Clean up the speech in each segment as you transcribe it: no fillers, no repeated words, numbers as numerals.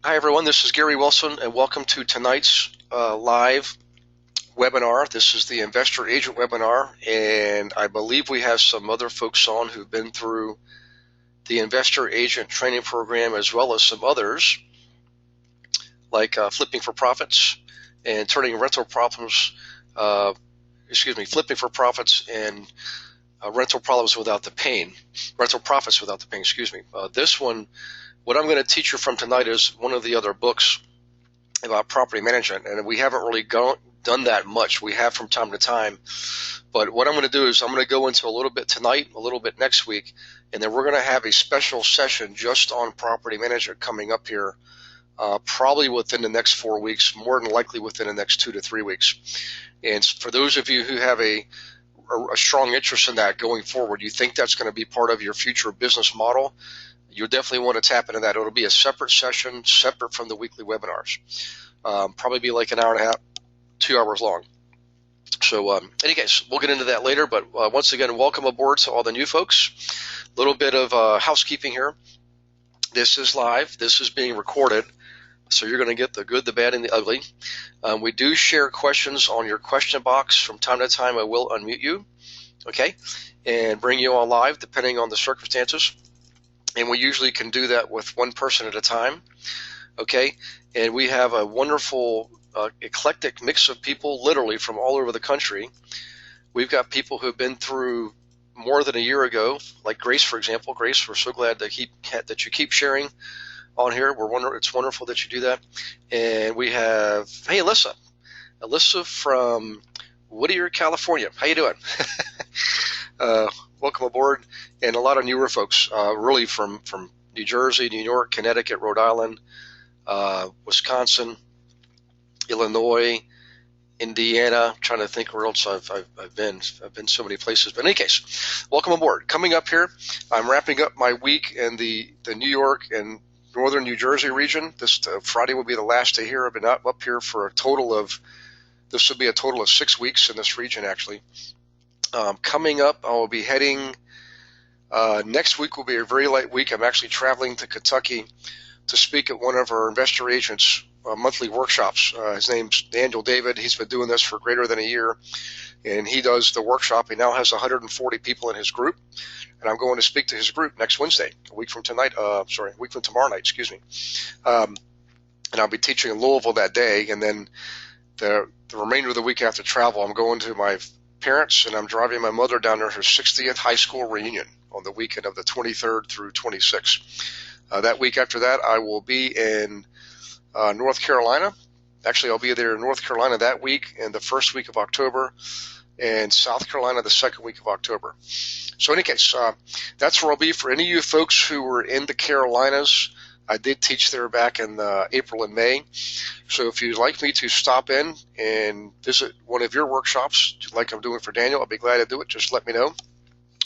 Hi everyone, this is Gary Wilson and welcome to tonight's live webinar. This is the Investor Agent webinar, and I believe we have some other folks on who've been through the Investor Agent training program, as well as some others like flipping for profits and turning rental problems, flipping for profits and rental problems without the pain, rental profits without the pain, This one, what I'm going to teach you from tonight is one of the other books about property management, and we haven't really done that much. We have from time to time, but what I'm going to do is I'm going to go into a little bit tonight, a little bit next week, and then we're going to have a special session just on property management coming up here, probably within the next 4 weeks, more than likely within the next 2 to 3 weeks. And for those of you who have a strong interest in that going forward, you think that's going to be part of your future business model, you'll definitely want to tap into that. It'll be a separate session, separate from the weekly webinars. Probably be like an hour and a half, 2 hours long. So in any case, we'll get into that later. But once again, welcome aboard to all the new folks. A little bit of housekeeping here. This is live. This is being recorded. So you're going to get the good, the bad, and the ugly. We do share questions on your question box. From time to time, I will unmute you, okay, and bring you on live depending on the circumstances. And we usually can do that with one person at a time, okay? And we have a wonderful eclectic mix of people literally from all over the country. We've got people who've been through more than a year ago, like Grace, for example. Grace, we're so glad that you keep sharing on here. It's wonderful that you do that. And we have, hey, Alyssa from Whittier, California. How you doing? Welcome aboard. And a lot of newer folks, really from New Jersey, New York, Connecticut, Rhode Island, Wisconsin, Illinois, Indiana. I'm trying to think where else I've been. I've been so many places. But in any case, welcome aboard. Coming up here, I'm wrapping up my week in the New York and northern New Jersey region. This Friday will be the last day here. I've been up here for this will be a total of 6 weeks in this region, actually. Coming up, I will be heading, next week will be a very light week. I'm actually traveling to Kentucky to speak at one of our investor agents' monthly workshops. His name's Daniel David. He's been doing this for greater than a year, and he does the workshop. He now has 140 people in his group, and I'm going to speak to his group next Wednesday, a week from tomorrow night, and I'll be teaching in Louisville that day, and then the remainder of the week after travel, I'm going to my parents, and I'm driving my mother down there her 60th high school reunion on the weekend of the 23rd through 26th. That week after that, I will be in North Carolina. Actually, I'll be there in North Carolina that week and the first week of October, and South Carolina the second week of October. So in any case, that's where I'll be. For any of you folks who were in the Carolinas, I did teach there back in April and May. So if you'd like me to stop in and visit one of your workshops, like I'm doing for Daniel, I'll be glad to do it. Just let me know.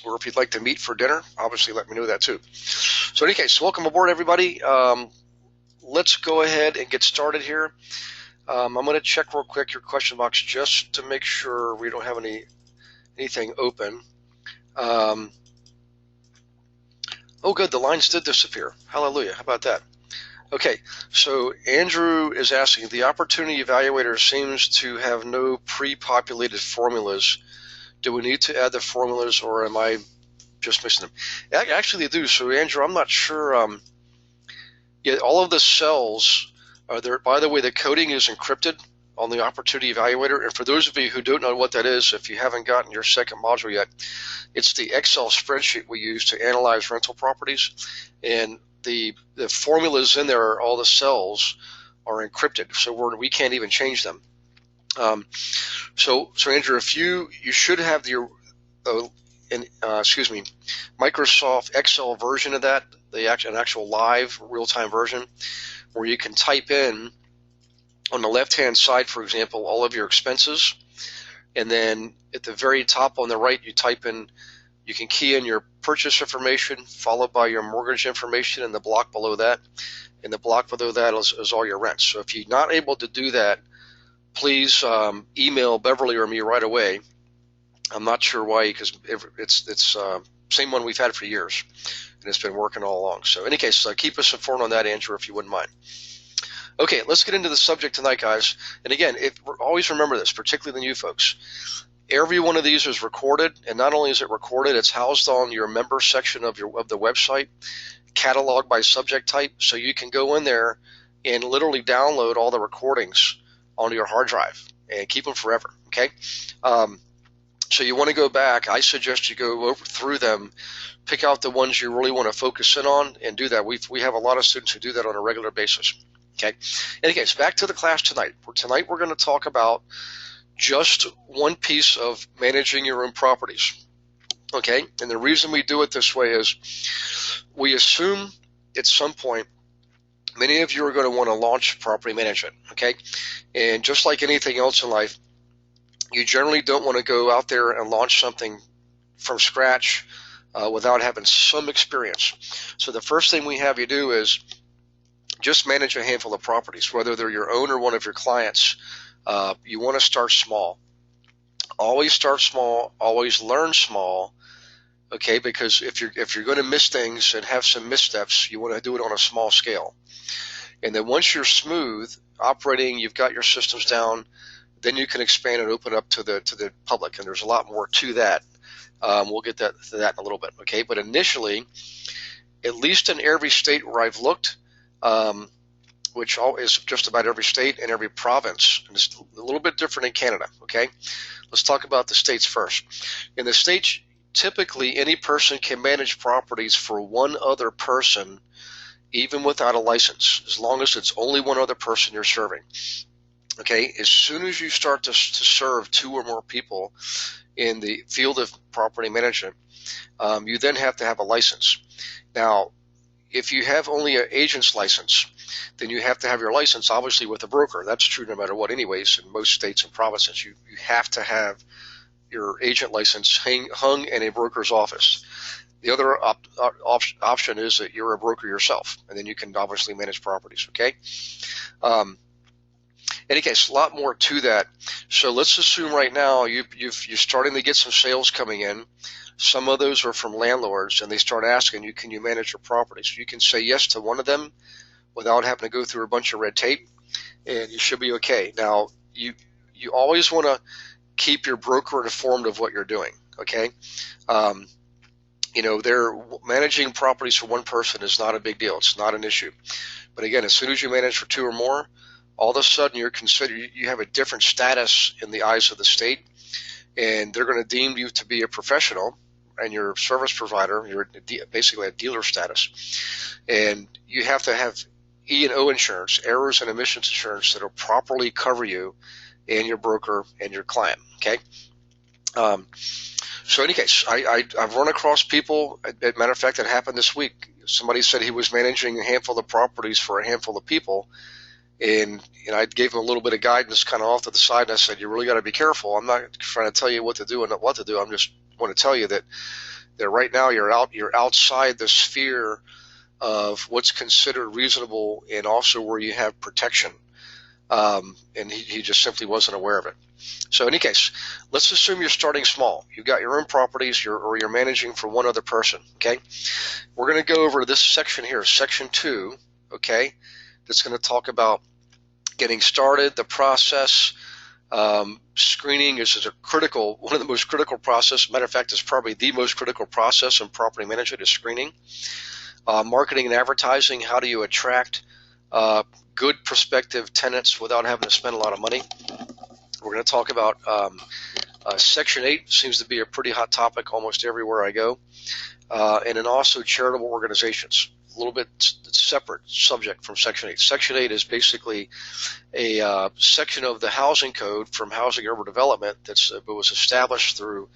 Or if you'd like to meet for dinner, obviously let me know that too. So in any case, welcome aboard, everybody. Let's go ahead and get started here. I'm going to check real quick your question box just to make sure we don't have anything open. Oh, good. The lines did disappear. Hallelujah. How about that? Okay. So Andrew is asking, the opportunity evaluator seems to have no pre-populated formulas. Do we need to add the formulas, or am I just missing them? Actually, they do. So Andrew, I'm not sure. Yeah, all of the cells are there. By the way, the coding is encrypted on the opportunity evaluator. And for those of you who don't know what that is, if you haven't gotten your second module yet, it's the Excel spreadsheet we use to analyze rental properties. And the formulas in there, all the cells are encrypted, so we can't even change them. So Andrew, if you should have the Microsoft Excel version of that, an actual live real-time version, where you can type in on the left-hand side, for example, all of your expenses, and then at the very top on the right, you can key in your purchase information, followed by your mortgage information, and the block below that, and the block below that is all your rents. So if you're not able to do that, please email Beverly or me right away. I'm not sure why, because it's same one we've had for years, and it's been working all along. So in any case, keep us informed on that, Andrew, if you wouldn't mind. Okay, let's get into the subject tonight, guys. And again, always remember this, particularly the new folks. Every one of these is recorded, and not only is it recorded, it's housed on your member section of the website, cataloged by subject type, so you can go in there and literally download all the recordings onto your hard drive and keep them forever. Okay, so you want to go back. I suggest you go over through them, pick out the ones you really want to focus in on, and do that. We have a lot of students who do that on a regular basis. Okay, anyways, back to the class tonight. Tonight we're going to talk about just one piece of managing your own properties. Okay, and the reason we do it this way is we assume at some point many of you are going to want to launch property management. Okay, and just like anything else in life, you generally don't want to go out there and launch something from scratch without having some experience. So the first thing we have you do is just manage a handful of properties, whether they're your own or one of your clients. You want to start small. Always start small. Always learn small. Okay, because if you're going to miss things and have some missteps, you want to do it on a small scale. And then once you're smooth operating, you've got your systems down, then you can expand and open up to the public. And there's a lot more to that. We'll get to that in a little bit. Okay, but initially, at least in every state where I've looked, which is just about every state and every province. And it's a little bit different in Canada, okay? Let's talk about the states first. In the states, typically any person can manage properties for one other person, even without a license, as long as it's only one other person you're serving. Okay, as soon as you start to serve two or more people in the field of property management, you then have to have a license. Now, if you have only an agent's license, then you have to have your license, obviously, with a broker. That's true no matter what anyways. In most states and provinces, you have to have your agent license hung in a broker's office. The other option is that you're a broker yourself, and then you can obviously manage properties, okay? In any case, a lot more to that. So let's assume right now you're starting to get some sales coming in. Some of those are from landlords, and they start asking you, can you manage your properties? You can say yes to one of them without having to go through a bunch of red tape, and you should be okay. Now, you always want to keep your broker informed of what you're doing, okay? They're managing properties for one person is not a big deal. It's not an issue. But again, as soon as you manage for two or more, all of a sudden you have a different status in the eyes of the state, and they're going to deem you to be a professional and you're a service provider. You're basically a dealer status, and you have to have E&O insurance, errors and omissions insurance, that will properly cover you and your broker and your client. Okay. So in any case, I've run across people. As a matter of fact, it happened this week. Somebody said he was managing a handful of properties for a handful of people. And I gave him a little bit of guidance kind of off to the side, and I said, you really got to be careful. I'm not trying to tell you what to do and not what to do. I'm just want to tell you that right now you're outside the sphere of what's considered reasonable and also where you have protection. And he just simply wasn't aware of it. So in any case, let's assume you're starting small. You've got your own properties, or you're managing for one other person, okay? We're going to go over this section here, section 2, okay? That's going to talk about getting started, the process. Screening is one of the most critical process. Matter of fact, it's probably the most critical process in property management is screening. Marketing and advertising, how do you attract good prospective tenants without having to spend a lot of money? We're going to talk about Section 8, seems to be a pretty hot topic almost everywhere I go. And then also charitable organizations, a little bit separate subject from Section 8. Section 8 is basically a section of the housing code from Housing and Urban Development that was established through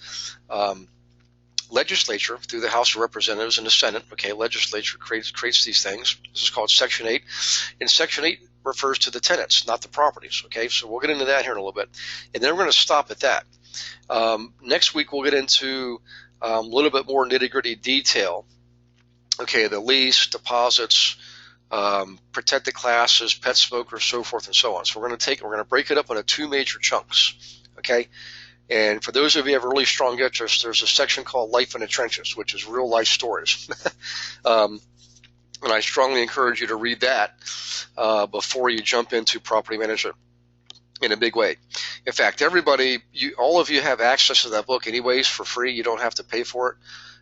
legislature, through the House of Representatives and the Senate. Okay, legislature creates these things. This is called Section 8. And Section 8 refers to the tenants, not the properties. Okay, so we'll get into that here in a little bit. And then we're going to stop at that. Next week, we'll get into a little bit more nitty-gritty detail. Okay, the lease, deposits, protected classes, pet smokers, so forth and so on. So we're going to break it up into two major chunks. Okay, and for those of you who have a really strong interest, there's a section called Life in the Trenches, which is real life stories. And I strongly encourage you to read that before you jump into property management in a big way. In fact, everybody, all of you have access to that book anyways for free. You don't have to pay for it.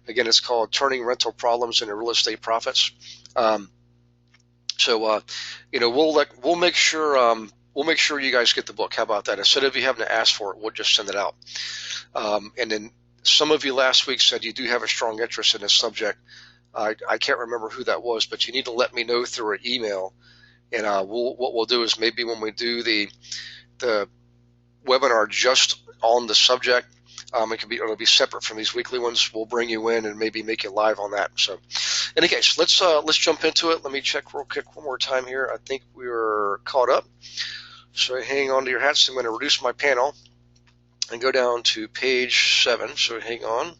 Again, it's called Turning Rental Problems into Real Estate Profits. We'll make sure you guys get the book. How about that? Instead of you having to ask for it, we'll just send it out. And then some of you last week said you do have a strong interest in this subject. I can't remember who that was, but you need to let me know through an email. And what we'll do is maybe when we do the webinar just on the subject, it'll be separate from these weekly ones. We'll bring you in and maybe make you live on that. So, in any case, let's jump into it. Let me check real quick one more time here. I think we're caught up. So hang on to your hats. I'm going to reduce my panel and go down to page 7. So hang on.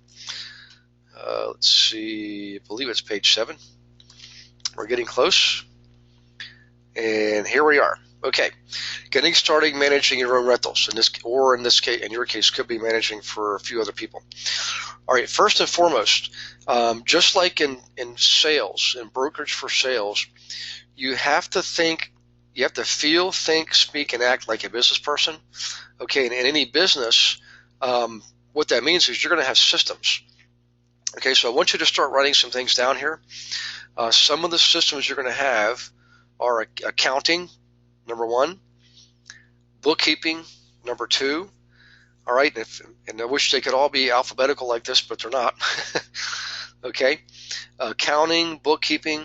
Let's see. I believe it's page 7. We're getting close. And here we are. Okay, getting started managing your own rentals. In your case, could be managing for a few other people. All right, first and foremost, just like in sales, in brokerage for sales, you have to feel, think, speak, and act like a business person. Okay, and in any business, what that means is you're going to have systems. Okay, so I want you to start writing some things down here. Some of the systems you're going to have are accounting, number 1, bookkeeping, number 2. All right, and I wish they could all be alphabetical like this, but they're not. Okay, accounting, bookkeeping,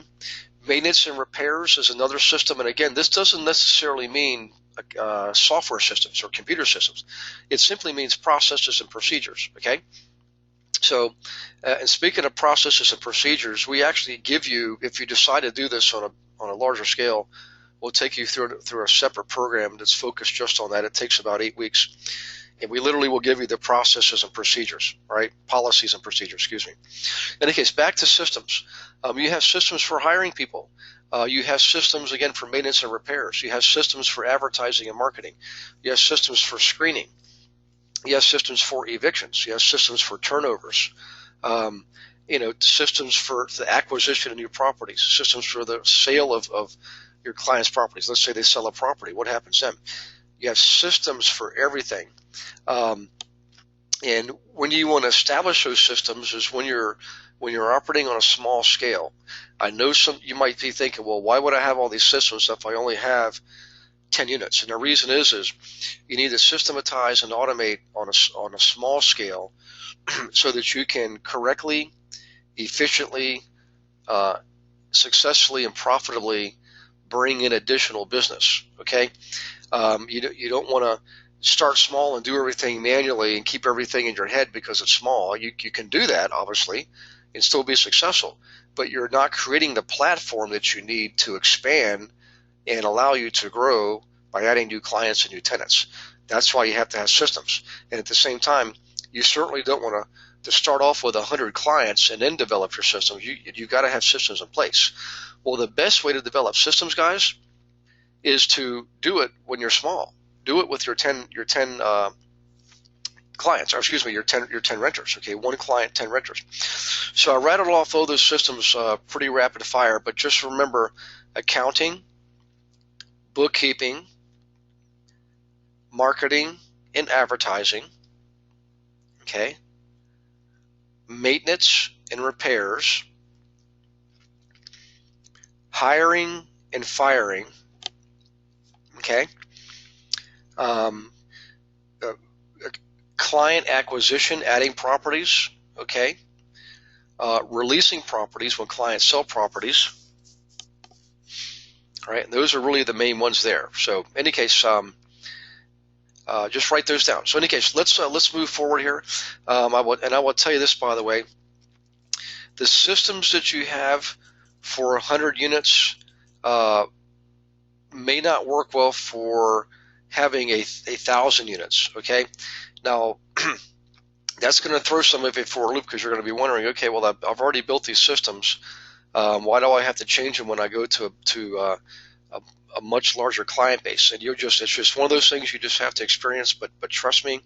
maintenance and repairs is another system. And again, this doesn't necessarily mean software systems or computer systems. It simply means processes and procedures. Okay. So, and speaking of processes and procedures, we actually give you, if you decide to do this on a larger scale, we'll take you through a separate program that's focused just on that. It takes about 8 weeks, and we literally will give you the processes and procedures, right? Policies and procedures, excuse me. In any case, back to systems. You have systems for hiring people. You have systems, again, for maintenance and repairs. You have systems for advertising and marketing. You have systems for screening. You have systems for evictions. You have systems for turnovers. Systems for the acquisition of new properties. Systems for the sale of your client's properties. Let's say they sell a property. What happens then? You have systems for everything. And when you want to establish those systems is when you're operating on a small scale. I know you might be thinking, well, why would I have all these systems if I only have 10 units? And the reason is you need to systematize and automate on a small scale so that you can correctly, efficiently, successfully, and profitably bring in additional business. Okay, you don't want to start small and do everything manually and keep everything in your head because it's small. You can do that, obviously, and still be successful, but you're not creating the platform that you need to expand and allow you to grow by adding new clients and new tenants. That's why you have to have systems. And at the same time, you certainly don't want to start off with 100 clients and then develop your systems. You got to have systems in place. Well, the best way to develop systems, guys, is to do it when you're small. Do it with your 10 clients, or excuse me, your 10 renters. Okay, 1 client, 10 renters. So I rattled off all those systems pretty rapid fire, but just remember accounting, bookkeeping, marketing and advertising, okay, maintenance and repairs, hiring and firing, okay, client acquisition, adding properties, okay, releasing properties when clients sell properties. All right, and those are really the main ones there. So, in any case, just write those down. So, in any case, let's move forward here. I will tell you this, by the way, the systems that you have for 100 units may not work well for having a 1,000 units. Okay, now that's going to throw some of you for a loop because you're going to be wondering, okay, well, I've already built these systems. Why do I have to change them when I go to a much larger client base? And it's just one of those things you just have to experience. But trust me,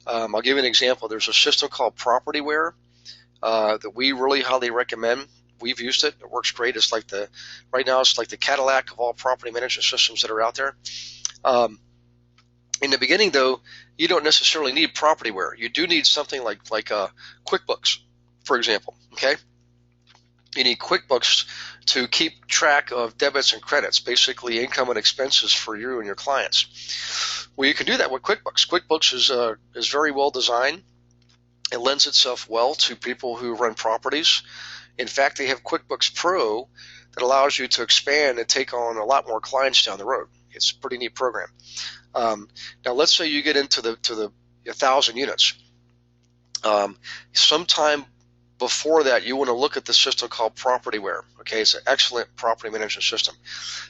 I'll give you an example. There's a system called PropertyWare that we really highly recommend. We've used it. It works great. It's like right now it's like the Cadillac of all property management systems that are out there. In the beginning, though, you don't necessarily need Propertyware. You do need something like QuickBooks, for example. Okay, you need QuickBooks to keep track of debits and credits, basically income and expenses for you and your clients. Well, you can do that with QuickBooks. QuickBooks is very well designed. It lends itself well to people who run properties. In fact, they have QuickBooks Pro that allows you to expand and take on a lot more clients down the road. It's a pretty neat program. Now, let's say you get into the 1,000 units. Sometime before that, you want to look at the system called Propertyware. Okay, it's an excellent property management system.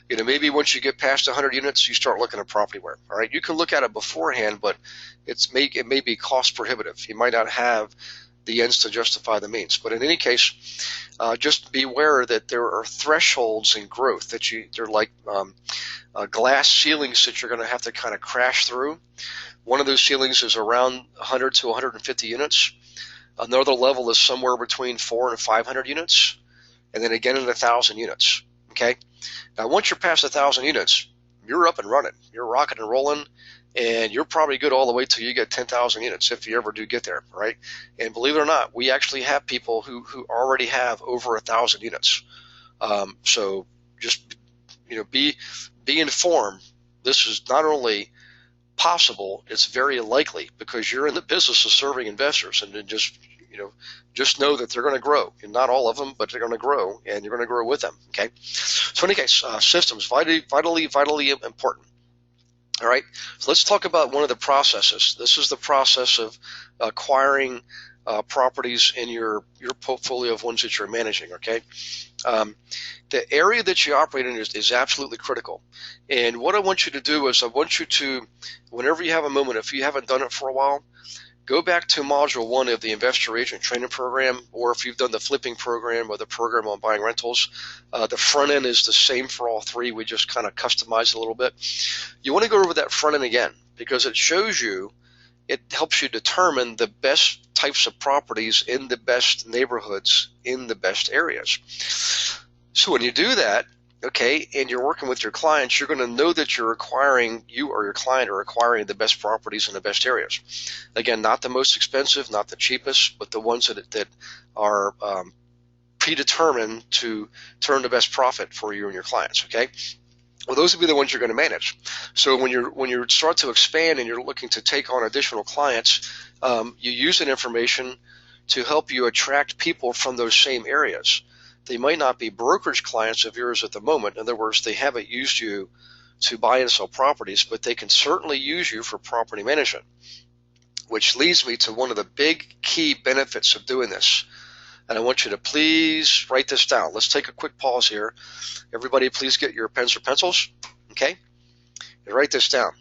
Maybe once you get past 100 units, you start looking at Propertyware. All right, you can look at it beforehand, but it may be cost prohibitive. You might not have the ends to justify the means. But in any case, just beware that there are thresholds in growth that they're like glass ceilings that you're going to have to kind of crash through. One of those ceilings is around 100 to 150 units. Another level is somewhere between 400 and 500 units, and then again at 1,000 units. Okay. Now, once you're past 1,000 units, you're up and running. You're rocking and rolling, and you're probably good all the way till you get 10,000 units if you ever do get there, right? And believe it or not, we actually have people who already have over 1,000 units. So just be informed. This is not only possible, it's very likely, because you're in the business of serving investors, and then just know that they're going to grow, and not all of them, but they're going to grow, and you're going to grow with them. Okay. So in any case, systems vitally important. All right. So let's talk about one of the processes. This is the process of acquiring properties in your portfolio of ones that you're managing. Okay. The area that you operate in is absolutely critical. And what I want you to do is I want you to, whenever you have a moment, if you haven't done it for a while, go back to Module 1 of the Investor Agent Training Program, or if you've done the flipping program or the program on buying rentals, the front end is the same for all three. We just kind of customize it a little bit. You want to go over that front end again, because it helps you determine the best types of properties in the best neighborhoods in the best areas. So when you do that, okay, and you're working with your clients, you're going to know that you or your client are acquiring the best properties in the best areas. Again, not the most expensive, not the cheapest, but the ones that are predetermined to turn the best profit for you and your clients. Okay. Well, those would be the ones you're going to manage. So when you start to expand and you're looking to take on additional clients, you use that information to help you attract people from those same areas. They might not be brokerage clients of yours at the moment. In other words, they haven't used you to buy and sell properties, but they can certainly use you for property management, which leads me to one of the big key benefits of doing this. And I want you to please write this down. Let's take a quick pause here. Everybody, please get your pens or pencils, okay? And write this down.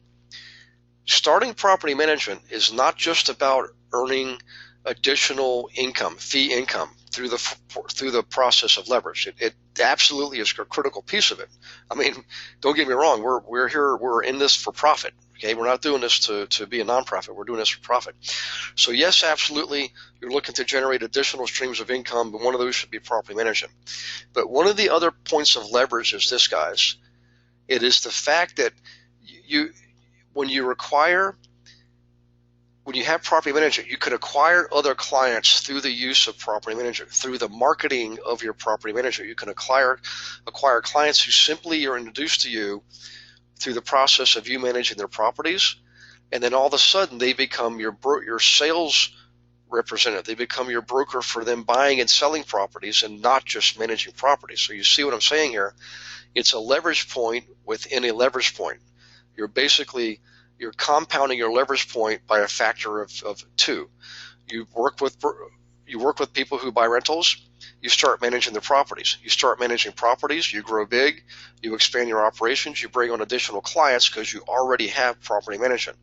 Starting property management is not just about earning additional income, fee income, through the process of leverage. It absolutely is a critical piece of it. I mean, don't get me wrong. We're in this for profit. Okay, we're not doing this to be a nonprofit. We're doing this for profit. So yes, absolutely, you're looking to generate additional streams of income, but one of those should be property management. But one of the other points of leverage is this, guys. It is the fact that when you have property management, you can acquire other clients through the use of property management, through the marketing of your property management. You can acquire clients who simply are introduced to you through the process of you managing their properties, and then all of a sudden they become your sales representative. They become your broker for them buying and selling properties and not just managing properties. So you see what I'm saying here? It's a leverage point within a leverage point. You're compounding your leverage point by a factor of 2. You work with people who buy rentals. You start managing their properties. You start managing properties. You grow big. You expand your operations. You bring on additional clients because you already have property management.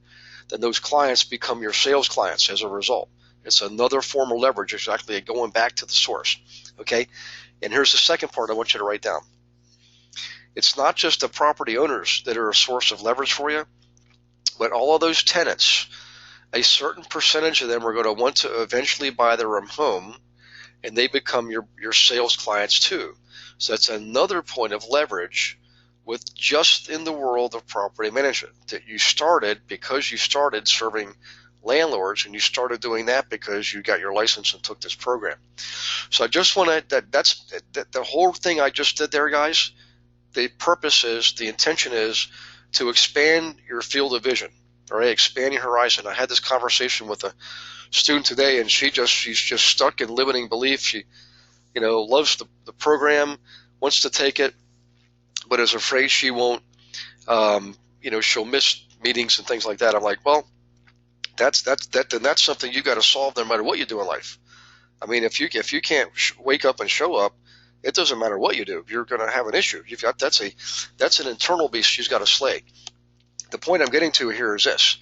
Then those clients become your sales clients as a result. It's another form of leverage, exactly going back to the source. Okay. And here's the second part I want you to write down. It's not just the property owners that are a source of leverage for you, but all of those tenants, a certain percentage of them are going to want to eventually buy their own home, and they become your sales clients too. So that's another point of leverage with just in the world of property management, that you started because you started serving landlords, and you started doing that because you got your license and took this program. So I just want to, that's the whole thing I just did there, guys. The purpose is, the intention is to expand your field of vision, all right, expand your horizon. I had this conversation with a student today, and she's just stuck in limiting belief. She, loves the program, wants to take it, but is afraid she won't, she'll miss meetings and things like that. I'm like, well, that's something you got to solve no matter what you do in life. I mean, if you can't wake up and show up, it doesn't matter what you do. You're going to have an issue. That's an internal beast she's got to slay. The point I'm getting to here is this.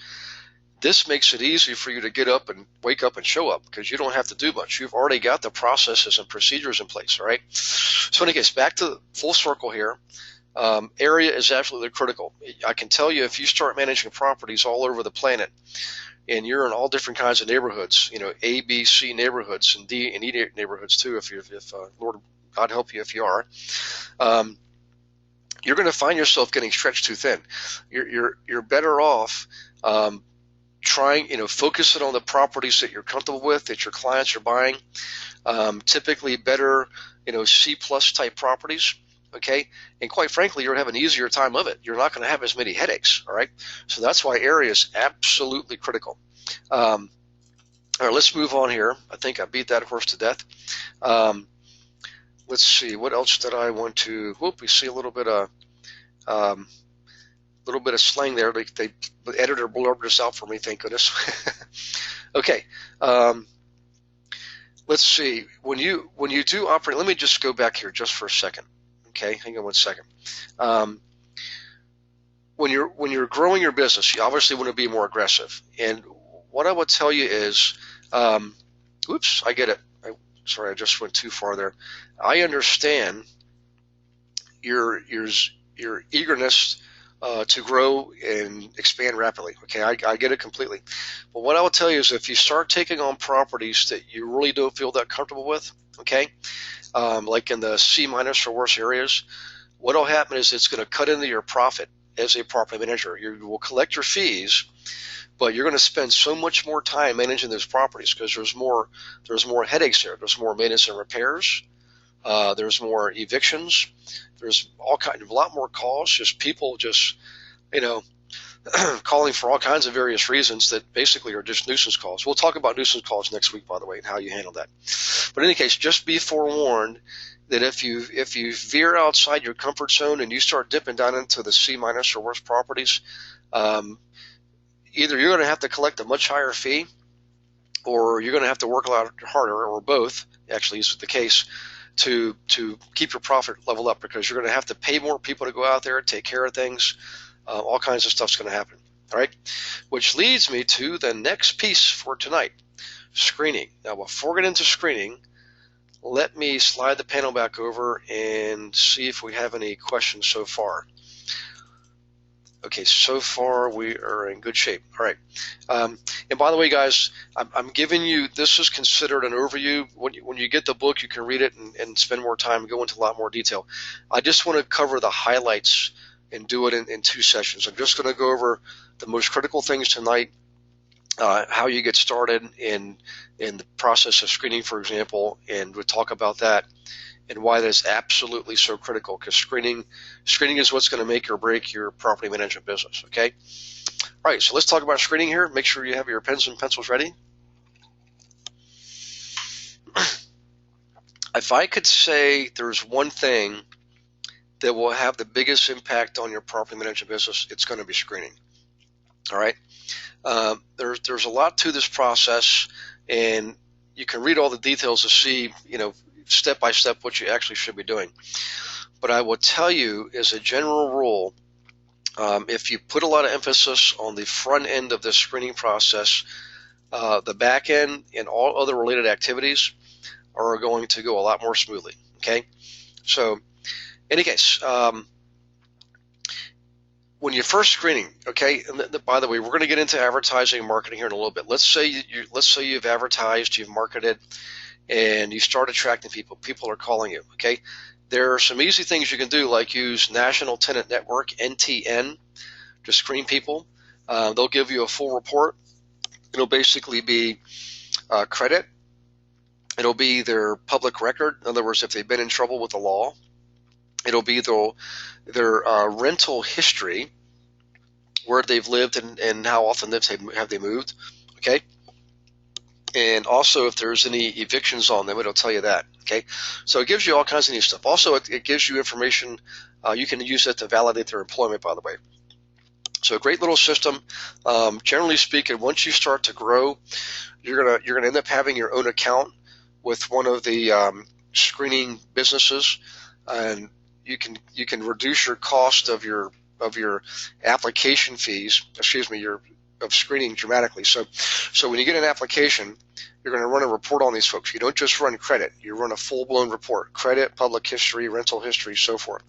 This makes it easy for you to get up and wake up and show up, because you don't have to do much. You've already got the processes and procedures in place, all right? So in any case, back to full circle here. Area is absolutely critical. I can tell you, if you start managing properties all over the planet, and you're in all different kinds of neighborhoods, A, B, C neighborhoods, and D and E neighborhoods too, if Lord God help you if you are, you're going to find yourself getting stretched too thin. You're better off trying, focusing on the properties that you're comfortable with, that your clients are buying. Typically better, C plus type properties. Okay, and quite frankly, you're going to have an easier time of it. You're not going to have as many headaches. All right, so that's why area is absolutely critical. All right, let's move on here. I think I beat that horse to death. Let's see, what else did I want to? Whoop, we see a little bit of slang there. The editor blurbed this out for me. Thank goodness. Okay. Let's see. When you do operate, let me just go back here just for a second. Okay, hang on one second. When you're growing your business, you obviously want to be more aggressive. And what I would tell you is, oops, I get it. Sorry, I just went too far there. I understand your eagerness to grow and expand rapidly. Okay, I get it completely. But what I will tell you is, if you start taking on properties that you really don't feel that comfortable with, okay, like in the C minus or worse areas, what will happen is it's going to cut into your profit as a property manager. You will collect your fees, but you're going to spend so much more time managing those properties, because there's more headaches there. There's more maintenance and repairs. There's more evictions. There's a lot more calls. Just people calling for all kinds of various reasons that basically are just nuisance calls. We'll talk about nuisance calls next week, by the way, and how you handle that. But in any case, just be forewarned that if you veer outside your comfort zone and you start dipping down into the C minus or worse properties, either you're going to have to collect a much higher fee, or you're going to have to work a lot harder, or both, actually is the case, to keep your profit level up, because you're going to have to pay more people to go out there, take care of things. All kinds of stuff's going to happen. All right, which leads me to the next piece for tonight, screening. Now, before we get into screening, let me slide the panel back over and see if we have any questions so far. Okay, so far we are in good shape. All right. And by the way, guys, I'm giving you, this is considered an overview. When you get the book, you can read it and spend more time and go into a lot more detail. I just want to cover the highlights and do it in 2 sessions. I'm just going to go over the most critical things tonight, how you get started in the process of screening, for example, and we'll talk about that and why that is absolutely so critical, because screening is what's going to make or break your property management business, okay? All right, so let's talk about screening here. Make sure you have your pens and pencils ready. If I could say there's one thing that will have the biggest impact on your property management business, it's going to be screening. All right. There's a lot to this process, and you can read all the details to see, step by step what you actually should be doing. But I will tell you, as a general rule, if you put a lot of emphasis on the front end of the screening process, the back end and all other related activities are going to go a lot more smoothly. Okay. So, in any case, when you're first screening, okay, and by the way, we're going to get into advertising and marketing here in a little bit. Let's say you've advertised, you've marketed, and you start attracting people. People are calling you, okay? There are some easy things you can do, like use National Tenant Network, NTN, to screen people. They'll give you a full report. It'll basically be credit. It'll be their public record. In other words, if they've been in trouble with the law. It'll be their rental history, where they've lived and how often have they moved, okay? And also if there's any evictions on them, it'll tell you that, okay? So it gives you all kinds of neat stuff. Also, it gives you information. You can use it to validate their employment, by the way. So a great little system. Generally speaking, once you start to grow, you're gonna end up having your own account with one of the screening businesses, and you can reduce your cost of your application fees, of screening dramatically. So when you get an application, you're going to run a report on these folks. You don't just run credit. You run a full-blown report: credit, public history, rental history, so forth.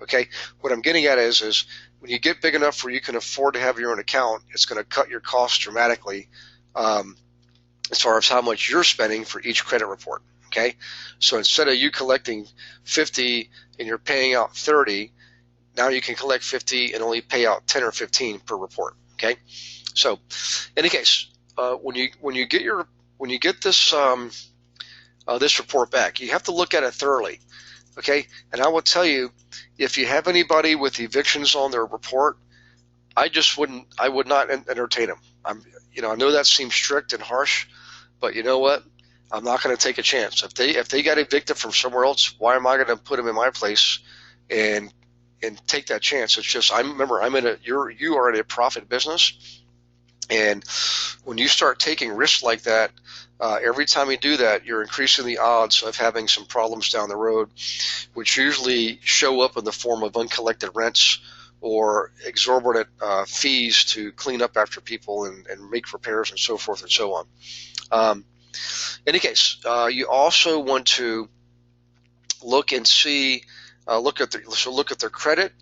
Okay. What I'm getting at is when you get big enough where you can afford to have your own account, it's going to cut your costs dramatically as far as how much you're spending for each credit report. Okay. So instead of you collecting 50 and you're paying out 30, now you can collect 50 and only pay out 10 or 15 per report. Okay. So, in any case, when you get this this report back, you have to look at it thoroughly. Okay. And I will tell you, if you have anybody with evictions on their report, I would not entertain them. I know that seems strict and harsh, but you know what? I'm not going to take a chance. If they got evicted from somewhere else, why am I going to put them in my place and take that chance? It's just, you are in a profit business, and when you start taking risks like that, every time you do that, you're increasing the odds of having some problems down the road, which usually show up in the form of uncollected rents or exorbitant fees to clean up after people and make repairs and so forth and so on. In any case, you also want to look and see, look at their credit,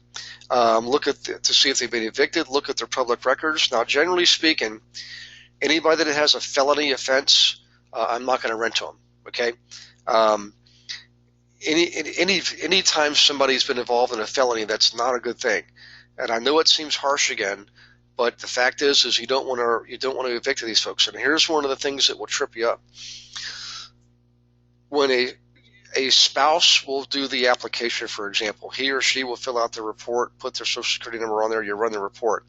to see if they've been evicted, look at their public records. Now, generally speaking, anybody that has a felony offense, I'm not going to rent to them. Okay. Any time somebody's been involved in a felony, that's not a good thing. And I know it seems harsh again, but the fact is you don't want to evict these folks. And here's one of the things that will trip you up. When a spouse will do the application, for example, he or she will fill out the report, put their social security number on there, you run the report,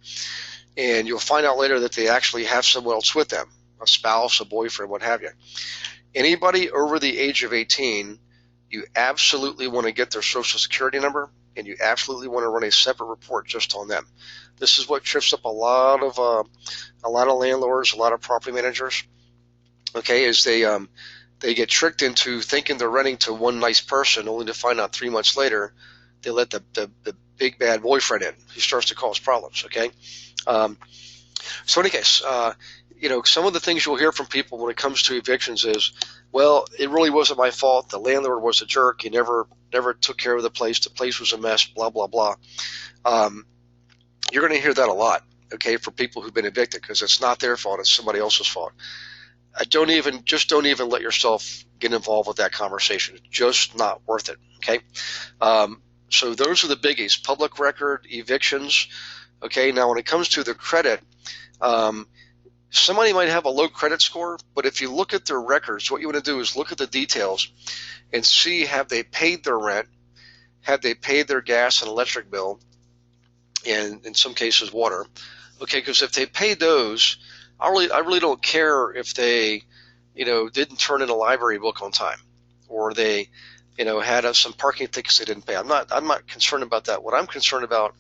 and you'll find out later that they actually have someone else with them, a spouse, a boyfriend, what have you. Anybody over the age of 18, you absolutely want to get their social security number, and you absolutely want to run a separate report just on them. This is what trips up a lot of landlords, a lot of property managers. Okay, is they get tricked into thinking they're renting to one nice person, only to find out 3 months later they let the big bad boyfriend in. He starts to cause problems. Okay, so in any case, some of the things you'll hear from people when it comes to evictions is, well, it really wasn't my fault. The landlord was a jerk. He never took care of the place. The place was a mess. Blah blah blah. You're going to hear that a lot. Okay, for people who've been evicted, because it's not their fault. It's somebody else's fault. Don't even let yourself get involved with that conversation. It's just not worth it. Okay. So those are the biggies: public record, evictions. Okay. Now, when it comes to the credit, somebody might have a low credit score, but if you look at their records, what you want to do is look at the details and see, have they paid their rent? Have they paid their gas and electric bill? And in some cases, water. Okay. Because if they paid those, I really don't care if they, didn't turn in a library book on time, or they, had some parking tickets they didn't pay. I'm not concerned about that. What I'm concerned about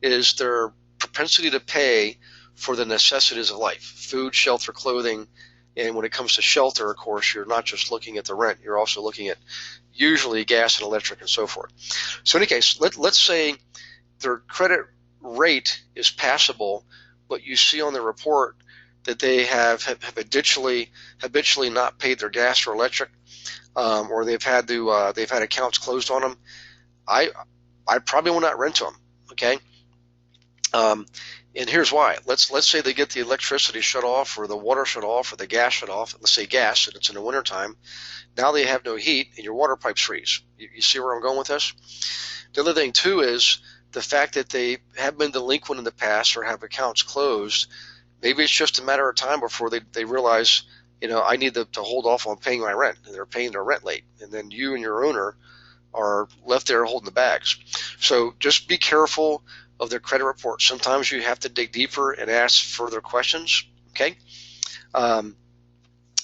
is their propensity to pay for the necessities of life: food, shelter, clothing. And when it comes to shelter, of course, you're not just looking at the rent. You're also looking at usually gas and electric and so forth. So in any case, let's say their credit rate is passable, but you see on the report that they have habitually not paid their gas or electric, or they've had accounts closed on them. I probably will not rent to them. Okay. And here's why. Let's say they get the electricity shut off or the water shut off or the gas shut off. Let's say gas, and it's in the wintertime. Now they have no heat and your water pipes freeze. You see where I'm going with this? The other thing, too, is the fact that they have been delinquent in the past or have accounts closed. Maybe it's just a matter of time before they realize, I need to hold off on paying my rent, and they're paying their rent late. And then you and your owner are left there holding the bags. So just be careful of their credit report. Sometimes you have to dig deeper and ask further questions. Okay.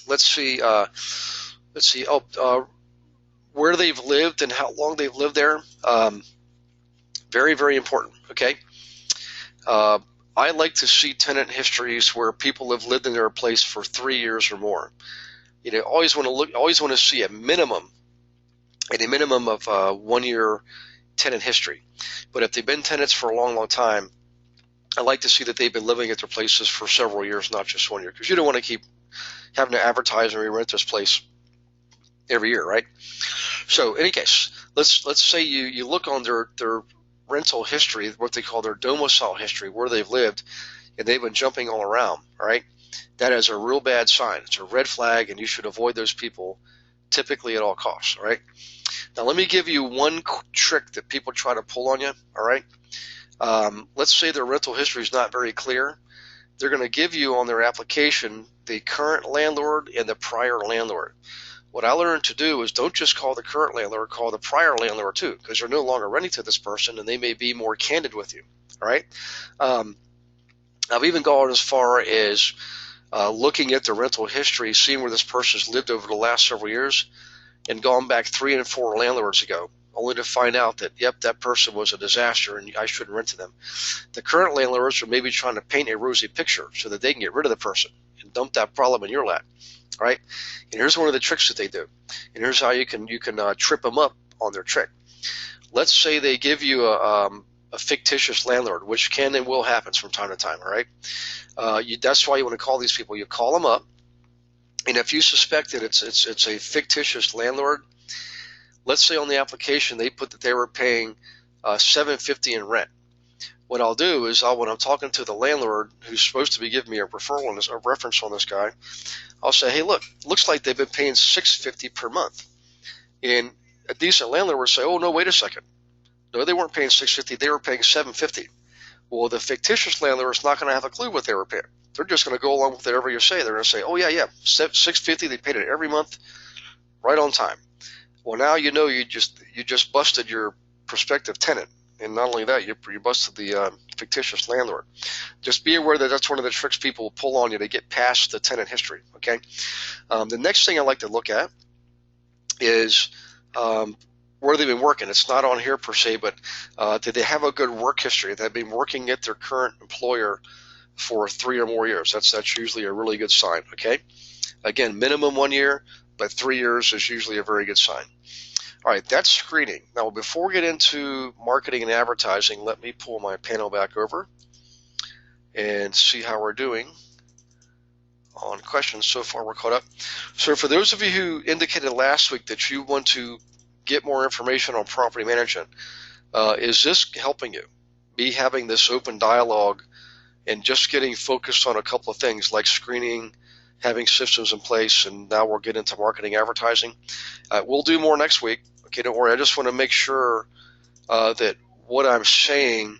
Let's see. Where they've lived and how long they've lived there. Very, very important. Okay. I like to see tenant histories where people have lived in their place for 3 years or more. Always want to see a minimum of 1 year tenant history. But if they've been tenants for a long, long time, I like to see that they've been living at their places for several years, not just 1 year, because you don't want to keep having to advertise and re-rent this place every year, right? So, in any case, let's say you look on their rental history, what they call their domicile history, where they've lived, and they've been jumping all around, all right? That is a real bad sign. It's a red flag, and you should avoid those people typically at all costs, all right? Now, let me give you one trick that people try to pull on you, all right? Let's say their rental history is not very clear. They're going to give you on their application the current landlord and the prior landlord. What I learned to do is don't just call the current landlord, call the prior landlord too, because you're no longer renting to this person and they may be more candid with you, all right? I've even gone as far as looking at the rental history, seeing where this person's lived over the last several years, and gone back 3 and 4 landlords ago, only to find out that, yep, that person was a disaster and I shouldn't rent to them. The current landlords are maybe trying to paint a rosy picture so that they can get rid of the person and dump that problem in your lap, right? And here's one of the tricks that they do. And here's how you can trip them up on their trick. Let's say they give you a fictitious landlord, which can and will happen from time to time, all right? That's why you want to call these people. You call them up, and if you suspect that it's a fictitious landlord, let's say on the application they put that they were paying $750 in rent. What I'll do is when I'm talking to the landlord who's supposed to be giving me a reference on this guy, I'll say, hey, look, looks like they've been paying $650 per month. And a decent landlord would say, oh, no, wait a second. No, they weren't paying $650, they were paying $750. Well, the fictitious landlord is not going to have a clue what they were paying. They're just going to go along with whatever you say. They're going to say, oh, yeah, $650, they paid it every month, right on time. Well, now you know you just busted your prospective tenant. And not only that, you busted the fictitious landlord. Just be aware that that's one of the tricks people will pull on you to get past the tenant history, okay? The next thing I like to look at is where they've been working. It's not on here per se, but did they have a good work history? They've been working at their current employer for 3 or more years. That's usually a really good sign, okay? Again, minimum 1 year, but 3 years is usually a very good sign. All right, that's screening. Now, before we get into marketing and advertising, let me pull my panel back over and see how we're doing on questions. So far, we're caught up. So for those of you who indicated last week that you want to get more information on property management, is this helping you? Me having this open dialogue and just getting focused on a couple of things like screening, having systems in place, and now we'll get into marketing advertising. We'll do more next week. Okay, don't worry. I just want to make sure that what I'm saying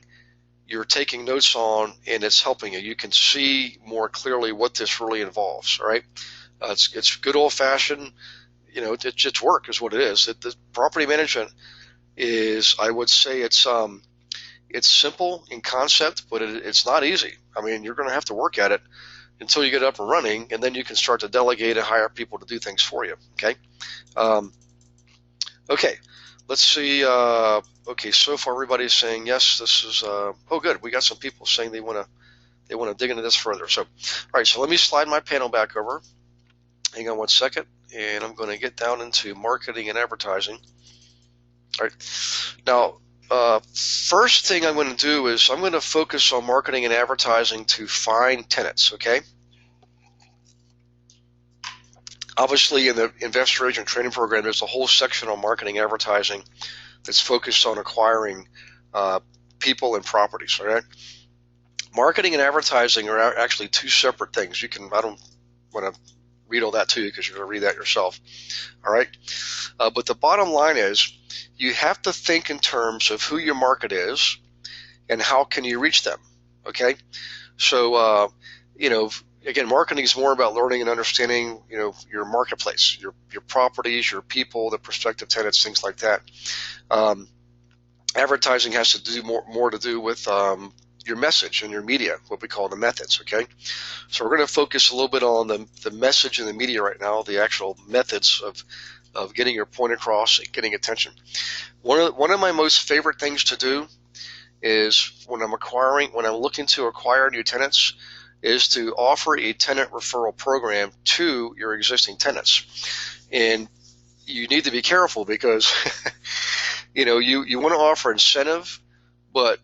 you're taking notes on and it's helping you. You can see more clearly what this really involves, all right? It's good old-fashioned, it's work is what it is. The property management is, I would say it's simple in concept, but it's not easy. I mean, you're going to have to work at it until you get up and running, and then you can start to delegate and hire people to do things for you, okay? Okay, let's see. Okay, so far everybody's saying yes, this is, oh good, we got some people saying they want to dig into this further. So, all right, so let me slide my panel back over. Hang on one second, and I'm going to get down into marketing and advertising. All right, now, first thing I'm going to do is I'm going to focus on marketing and advertising to find tenants, okay? Obviously, in the Investor Agent Training Program, there's a whole section on marketing and advertising that's focused on acquiring people and properties, all right? Marketing and advertising are actually two separate things. I don't want to read all that to you because you're going to read that yourself. All right. But the bottom line is you have to think in terms of who your market is and how can you reach them. Okay. So, again, marketing is more about learning and understanding, your marketplace, your properties, your people, the prospective tenants, things like that. Advertising has to do more to do with your message and your media, what we call the methods. Okay, so we're going to focus a little bit on the message and the media right now, the actual methods of getting your point across and getting attention. One of my most favorite things to do is when I'm looking to acquire new tenants, is to offer a tenant referral program to your existing tenants. And you need to be careful because you want to offer incentive, but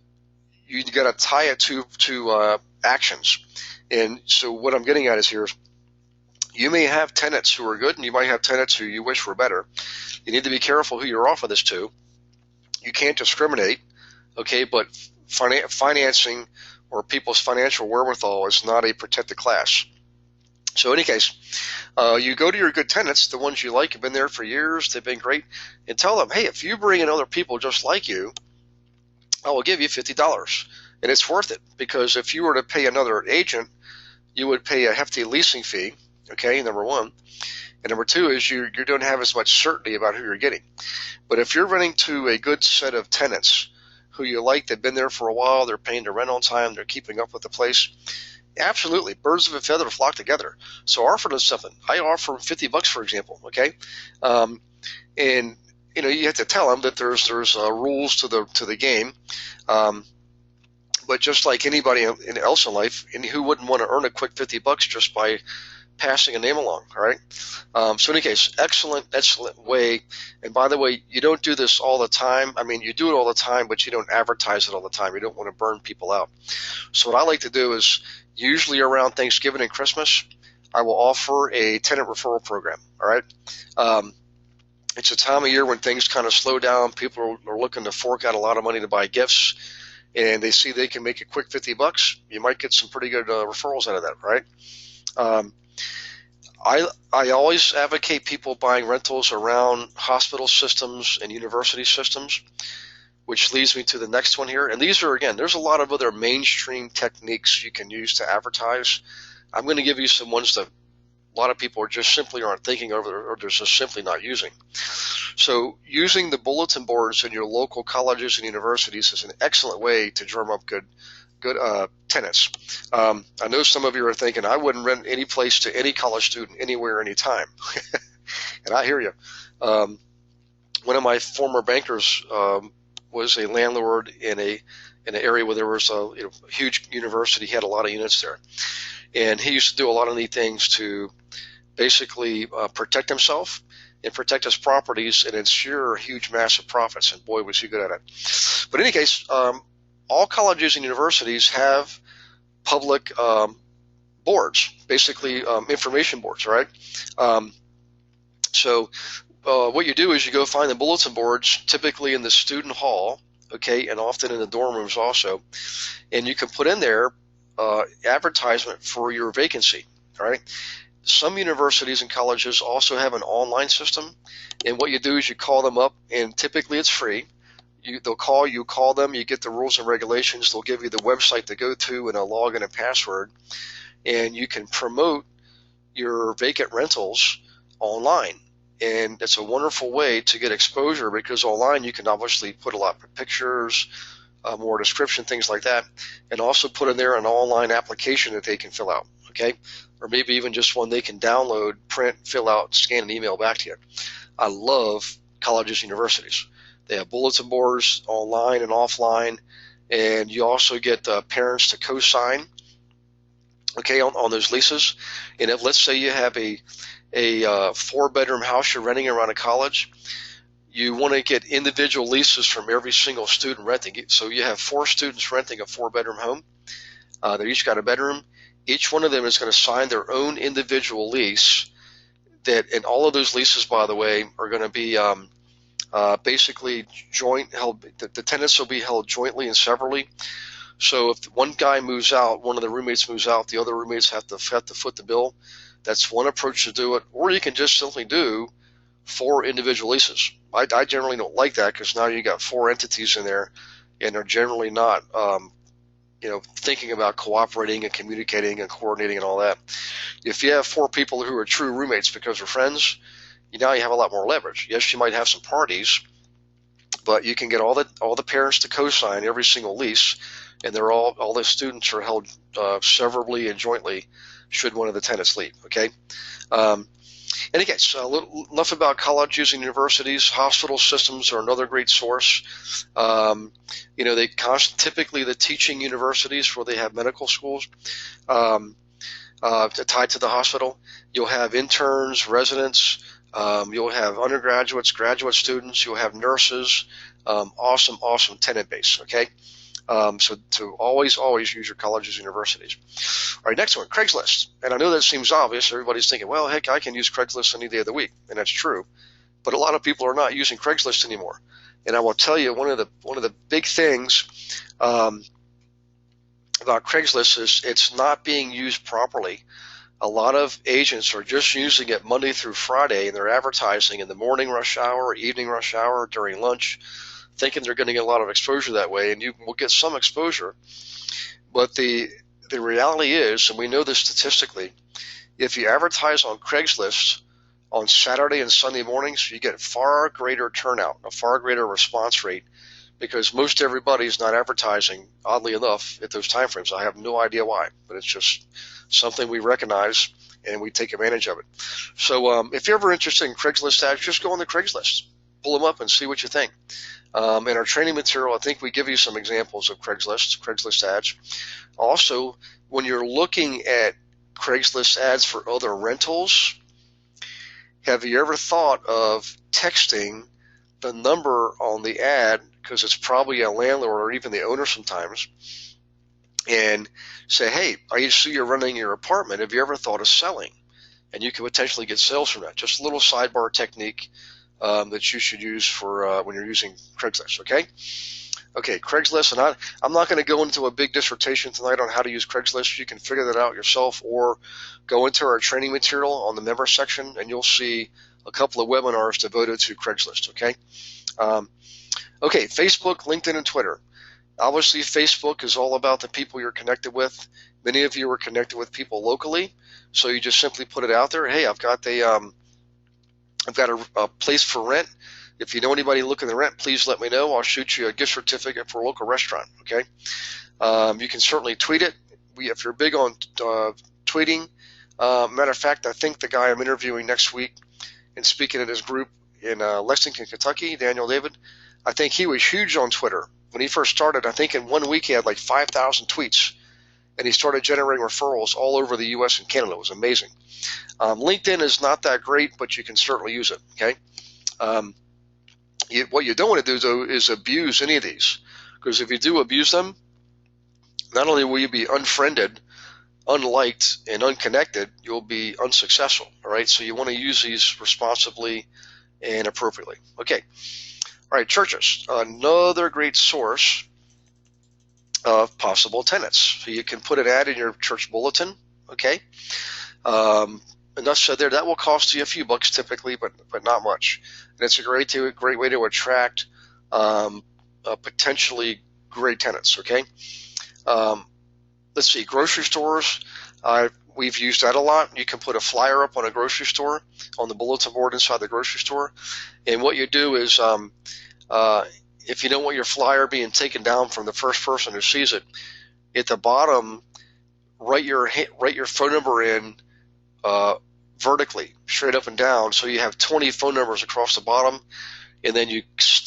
you got to tie it to actions. And so what I'm getting at is here, you may have tenants who are good and you might have tenants who you wish were better. You need to be careful who you offer this to. You can't discriminate, okay, but financing or people's financial wherewithal is not a protected class. So in any case, you go to your good tenants, the ones you like, have been there for years, they've been great, and tell them, hey, if you bring in other people just like you, I will give you $50. And it's worth it, because if you were to pay another agent, you would pay a hefty leasing fee, okay, number one. And number two is you don't have as much certainty about who you're getting. But if you're renting to a good set of tenants who you like, they've been there for a while, they're paying their rent on time, they're keeping up with the place, absolutely, birds of a feather flock together. So offer them something. I offer them $50, for example, okay? And you have to tell them that there's rules to the game. But just like anybody else in life, and who wouldn't want to earn a quick $50 just by passing a name along, all right? So in any case, excellent way. And by the way, you don't do this all the time. I mean, you do it all the time, but you don't advertise it all the time. You don't want to burn people out. So what I like to do is usually around Thanksgiving and Christmas, I will offer a tenant referral program, all right? It's a time of year when things kind of slow down. People are looking to fork out a lot of money to buy gifts, and they see they can make a quick $50. You might get some pretty good referrals out of that, right? I always advocate people buying rentals around hospital systems and university systems, which leads me to the next one here. And these are, again, there's a lot of other mainstream techniques you can use to advertise. I'm going to give you some ones that a lot of people just simply aren't thinking of, or they're just simply not using. So using the bulletin boards in your local colleges and universities is an excellent way to drum up good tenants. I know some of you are thinking, I wouldn't rent any place to any college student anywhere, anytime. And I hear you. One of my former bankers was a landlord in an area where there was a huge university. He had a lot of units there. And he used to do a lot of neat things to basically protect himself and protect his properties and ensure huge, massive profits. And boy, was he good at it. But in any case, all colleges and universities have public boards, basically information boards, right? So what you do is you go find the bulletin boards, typically in the student hall, okay, and often in the dorm rooms also, and you can put in there advertisement for your vacancy, all right? Some universities and colleges also have an online system, and what you do is you call them up, and typically it's free. You call them, you get the rules and regulations, they'll give you the website to go to and a login and password, and you can promote your vacant rentals online. And it's a wonderful way to get exposure, because online you can obviously put a lot of pictures, more description, things like that, and also put in there an online application that they can fill out, okay? Or maybe even just one they can download, print, fill out, scan, and email back to you. I love colleges and universities. They have bulletin boards online and offline, and you also get parents to co-sign, okay, on those leases. And if, let's say you have a 4-bedroom house you're renting around a college, you want to get individual leases from every single student renting. So you have 4 students renting a 4-bedroom home. They each got a bedroom. Each one of them is going to sign their own individual lease. And all of those leases, by the way, are going to be basically joint held. The tenants will be held jointly and severally. So if one guy moves out, one of the roommates moves out, the other roommates have to foot the bill. That's one approach to do it. Or you can just simply do 4 individual leases. I generally don't like that because now you got 4 entities in there, and they're generally not, thinking about cooperating and communicating and coordinating and all that. If you have 4 people who are true roommates because they're friends, now you have a lot more leverage. Yes, you might have some parties, but you can get all the parents to co-sign every single lease, and they're all the students are held severably and jointly should one of the tenants leave. Okay. And again, so enough about colleges and universities. Hospital systems are another great source. They typically the teaching universities where they have medical schools tied to the hospital. You'll have interns, residents. You'll have undergraduates, graduate students. You'll have nurses. Awesome tenant base. Okay. So to always use your colleges and universities. All right, next one, Craigslist. And I know that seems obvious. Everybody's thinking, well, heck, I can use Craigslist any day of the week, and that's true. But a lot of people are not using Craigslist anymore. And I will tell you, one of the big things about Craigslist is it's not being used properly. A lot of agents are just using it Monday through Friday, and they're advertising in the morning rush hour, evening rush hour, during lunch, thinking they're going to get a lot of exposure that way, and you will get some exposure. But the reality is, and we know this statistically, if you advertise on Craigslist on Saturday and Sunday mornings, you get far greater turnout, a far greater response rate, because most everybody's not advertising, oddly enough, at those time frames. I have no idea why, but it's just something we recognize, and we take advantage of it. So if you're ever interested in Craigslist ads, just go on the Craigslist. Pull them up and see what you think. In our training material, I think we give you some examples of Craigslist ads. Also, when you're looking at Craigslist ads for other rentals, have you ever thought of texting the number on the ad, because it's probably a landlord or even the owner sometimes, and say, hey, I see you're renting your apartment. Have you ever thought of selling? And you can potentially get sales from that. Just a little sidebar technique that you should use for when you're using Craigslist. Okay, Craigslist, and I'm not going to go into a big dissertation tonight on how to use Craigslist. You can figure that out yourself, or go into our training material on the member section, and you'll see a couple of webinars devoted to Craigslist. Okay, Facebook, LinkedIn, and Twitter. Obviously, Facebook is all about the people you're connected with. Many of you are connected with people locally, so you just simply put it out there. Hey, I've got a place for rent. If you know anybody looking to rent, please let me know. I'll shoot you a gift certificate for a local restaurant. Okay. You can certainly tweet it. If you're big on tweeting, matter of fact, I think the guy I'm interviewing next week and speaking at his group in Lexington, Kentucky, Daniel David, I think he was huge on Twitter. When he first started, I think in 1 week he had like 5,000 tweets, and he started generating referrals all over the U.S. and Canada. It was amazing. LinkedIn is not that great, but you can certainly use it. Okay. What you don't want to do, though, is abuse any of these, because if you do abuse them, not only will you be unfriended, unliked, and unconnected, you'll be unsuccessful. All right. So you want to use these responsibly and appropriately. Okay. All right. Churches, another great source of possible tenants. So you can put an ad in your church bulletin. Okay. Enough said there. That will cost you a few bucks typically, but not much. And it's a great way to attract potentially great tenants. Okay. Let's see, grocery stores. We've used that a lot. You can put a flyer up on a grocery store, on the bulletin board inside the grocery store. And what you do is, if you don't want your flyer being taken down from the first person who sees it, at the bottom, write your phone number in vertically, straight up and down, so you have 20 phone numbers across the bottom, and then you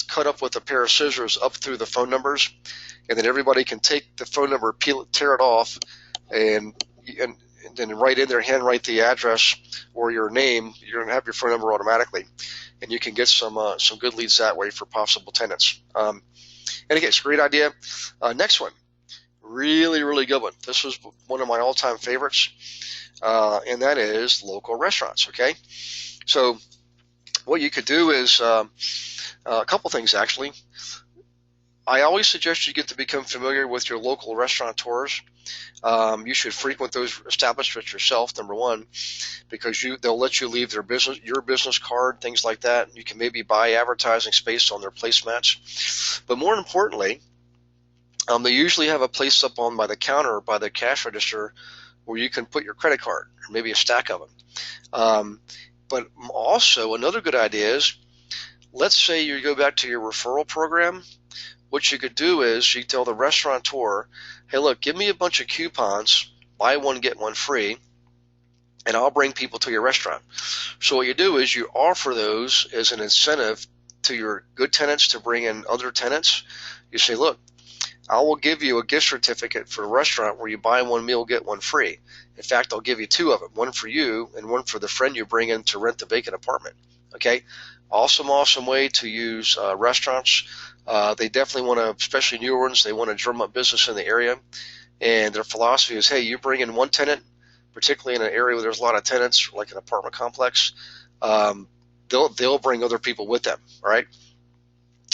cut up with a pair of scissors up through the phone numbers, and then everybody can take the phone number, tear it off, and then write in there, handwrite the address or your name. You're going to have your phone number automatically, and you can get some good leads that way for possible tenants. And again, it's a great idea. Next one, really good one. This was one of my all-time favorites. And that is local restaurants. Okay, so what you could do is a couple things actually. I always suggest you get to become familiar with your local restaurateurs. You should frequent those establishments yourself, number one, because they'll let you leave your business card, things like that. You can maybe buy advertising space on their placemats. But more importantly, they usually have a place up on by the counter, by the cash register, where you can put your credit card, or maybe a stack of them. But also another good idea is, let's say you go back to your referral program. What you could do is you tell the restaurateur, hey, look, give me a bunch of coupons, buy one, get one free, and I'll bring people to your restaurant. So what you do is you offer those as an incentive to your good tenants to bring in other tenants. You say, look, I will give you a gift certificate for a restaurant where you buy one meal, get one free. In fact, I'll give you two of them, one for you and one for the friend you bring in to rent the vacant apartment. Okay? Awesome way to use restaurants. They definitely want to, especially new ones, they want to drum up business in the area. And their philosophy is, hey, you bring in one tenant, particularly in an area where there's a lot of tenants, like an apartment complex, they'll bring other people with them, all right?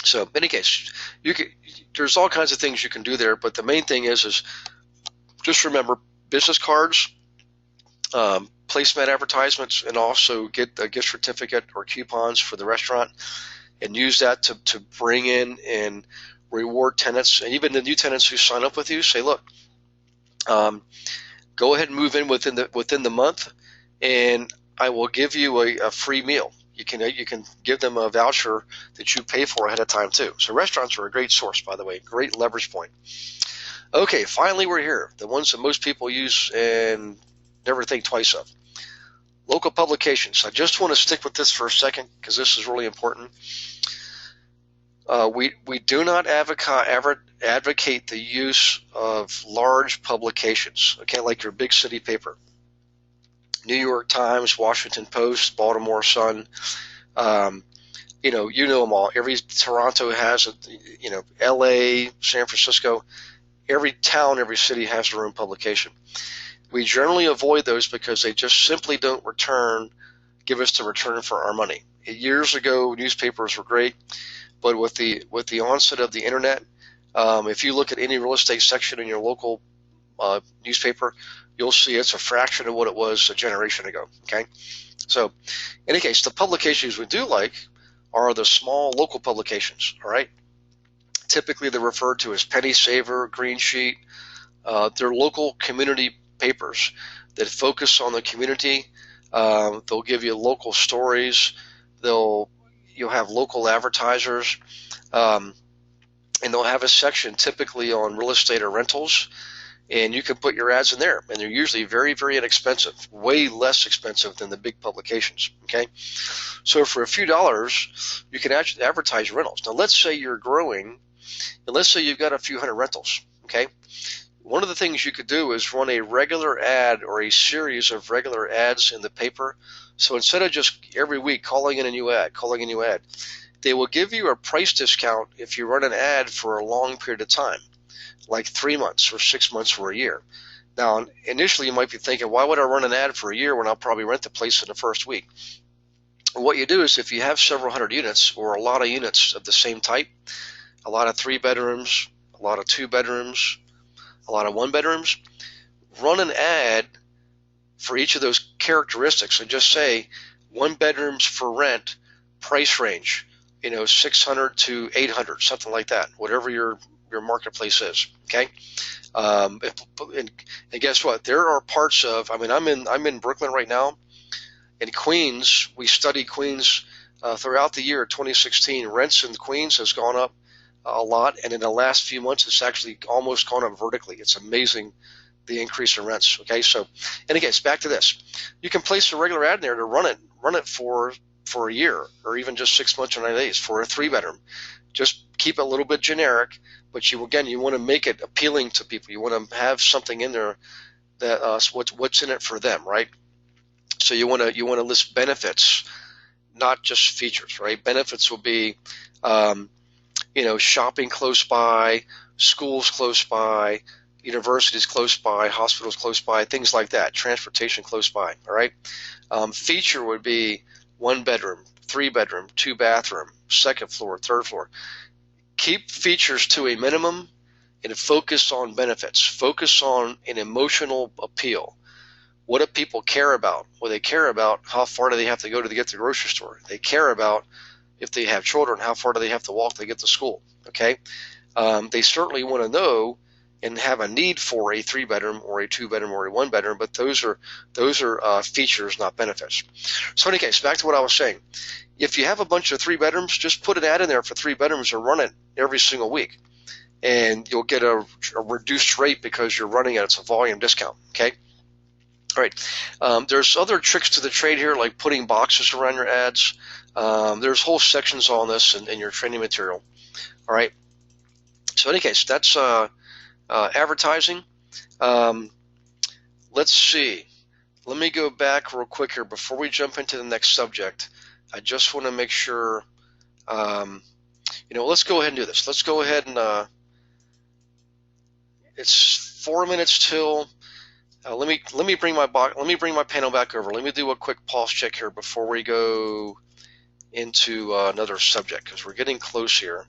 So in any case, there's all kinds of things you can do there, but the main thing is just remember business cards, placemat advertisements, and also get a gift certificate or coupons for the restaurant, and use that to bring in and reward tenants, and even the new tenants who sign up with you. Say, look, go ahead and move in within the month, and I will give you a free meal. You can give them a voucher that you pay for ahead of time too. So restaurants are a great source, by the way, great leverage point. Okay, finally we're here. The ones that most people use and never think twice of. Local publications. I just want to stick with this for a second because this is really important. We do not advocate the use of large publications, okay, like your big city paper. New York Times, Washington Post, Baltimore Sun, you know them all. Every Toronto has it, LA, San Francisco, every town, every city has their own publication. We generally avoid those because they just simply don't give us the return for our money. Years ago, newspapers were great, but with the onset of the internet, if you look at any real estate section in your local newspaper, you'll see it's a fraction of what it was a generation ago. Okay, so in any case, the publications we do like are the small local publications. All right, typically they're referred to as Penny Saver, Green Sheet. They're local community papers that focus on the community. They'll give you local stories. You'll have local advertisers, and they'll have a section typically on real estate or rentals. And you can put your ads in there, and they're usually very, very inexpensive, way less expensive than the big publications, okay? So for a few dollars, you can actually advertise rentals. Now, let's say you're growing, and let's say you've got a few hundred rentals, okay? One of the things you could do is run a regular ad or a series of regular ads in the paper. So instead of just every week calling in a new ad, they will give you a price discount if you run an ad for a long period of time, like 3 months or 6 months or a year. Now, initially you might be thinking, why would I run an ad for a year when I'll probably rent the place in the first week? What you do is if you have several hundred units or a lot of units of the same type, a lot of 3 bedrooms, a lot of 2 bedrooms, a lot of 1 bedrooms, run an ad for each of those characteristics and just say 1 bedrooms for rent, price range, 600 to 800, something like that, whatever your marketplace is. Okay, and guess what? There are parts of. I'm in Brooklyn right now. In Queens, we study Queens throughout the year 2016. Rents in Queens has gone up a lot, and in the last few months, it's actually almost gone up vertically. It's amazing the increase in rents. Okay, so and again, it's back to this. You can place a regular ad in there to run it for a year or even just 6 months or 9 days for a 3-bedroom. Just keep it a little bit generic, but you want to make it appealing to people. You want to have something in there that what's in it for them, right? So you want to list benefits, not just features, right? Benefits will be, shopping close by, schools close by, universities close by, hospitals close by, things like that. Transportation close by, all right? Feature would be 1 bedroom, 3 bedroom, 2 bathroom, 2nd floor, 3rd floor. keep features to a minimum and focus on benefits. Focus on an emotional appeal. What do people care about? Well, they care about how far do they have to go to get to the grocery store. They care about if they have children, how far do they have to walk to get to school. Okay, they certainly want to know and have a need for a 3-bedroom or a 2-bedroom or a 1-bedroom, but those are features, not benefits. So in any case, back to what I was saying. If you have a bunch of 3 bedrooms, just put an ad in there for 3 bedrooms and run it every single week, and you'll get a reduced rate because you're running it. It's a volume discount. Okay. All right. There's other tricks to the trade here, like putting boxes around your ads. There's whole sections on this in your training material. All right. So in any case, that's advertising. Let's see. Let me go back real quick here before we jump into the next subject. I just want to make sure. Let's go ahead and do this. Let's go ahead and. It's 4 minutes till. Let me bring my panel back over. Let me do a quick pulse check here before we go into another subject, because we're getting close here,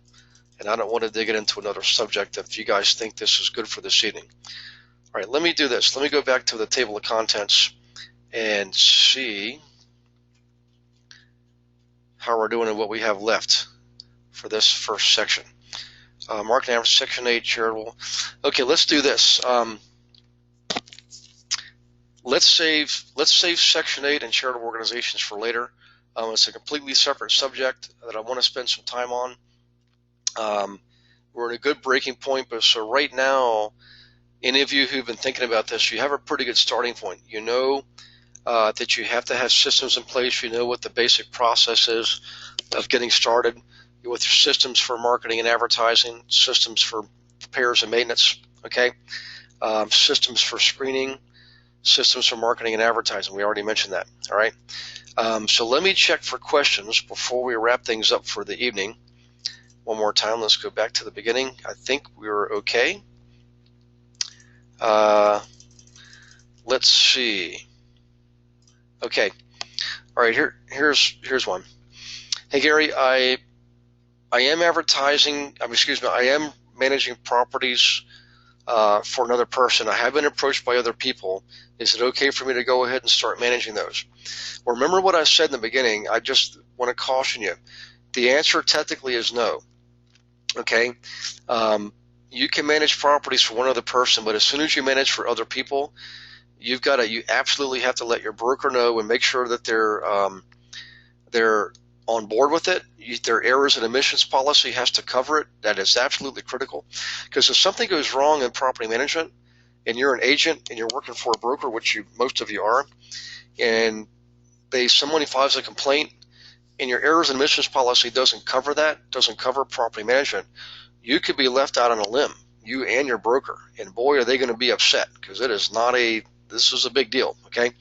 and I don't want to dig it into another subject if you guys think this is good for this evening. All right, let me do this. Let me go back to the table of contents and see how we're doing and what we have left for this first section. Marketing average, section 8, charitable. Okay, let's do this. Let's save section 8 and charitable organizations for later. It's a completely separate subject that I want to spend some time on. We're at a good breaking point, but so right now, any of you who've been thinking about this, you have a pretty good starting point. You know that you have to have systems in place. You know what the basic process is of getting started with your systems for marketing and advertising, systems for repairs and maintenance, okay? Systems for screening, systems for marketing and advertising. We already mentioned that, all right? So let me check for questions before we wrap things up for the evening. One more time, let's go back to the beginning. I think we're okay. Let's see. Okay, all right, here's one. Hey Gary, I am advertising, I am managing properties for another person. I have been approached by other people. Is it okay for me to go ahead and start managing those? Well, remember what I said in the beginning. I just want to caution you. The answer technically is no. Okay? You can manage properties for one other person, but as soon as you manage for other people, you absolutely have to let your broker know and make sure that they're on board with it. Their errors and omissions policy has to cover it. That is absolutely critical, because if something goes wrong in property management and you're an agent and you're working for a broker, which most of you are, and someone files a complaint and your errors and omissions policy doesn't cover that, doesn't cover property management, you could be left out on a limb, you and your broker, and boy, are they going to be upset, because this is a big deal, okay?